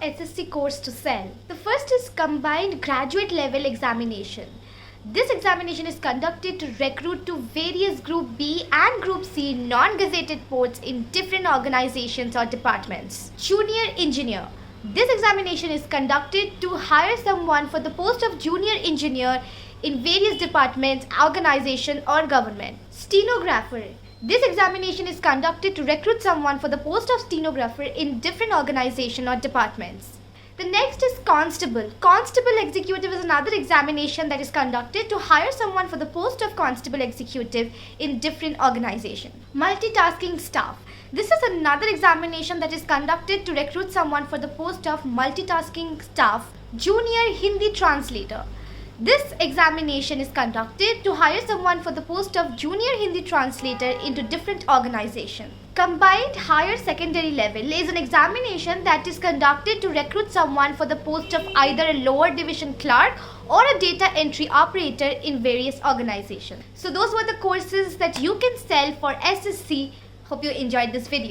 SSC course to sell. The first is Combined Graduate Level Examination. This examination is conducted to recruit to various Group B and Group C non-gazetted posts in different organizations or departments. Junior Engineer. This examination is conducted to hire someone for the post of Junior Engineer in various departments, organization or government. Stenographer. This examination is conducted to recruit someone for the post of stenographer in different organization or departments. The next is Constable. Constable Executive is another examination that is conducted to hire someone for the post of Constable Executive in different organization. Multitasking Staff. This is another examination that is conducted to recruit someone for the post of Multitasking Staff, Junior Hindi Translator. This examination is conducted to hire someone for the post of Junior Hindi Translator into different organizations. Combined Higher Secondary Level is an examination that is conducted to recruit someone for the post of either a lower division clerk or a data entry operator in various organizations. So those were the courses that you can sell for SSC. Hope you enjoyed this video.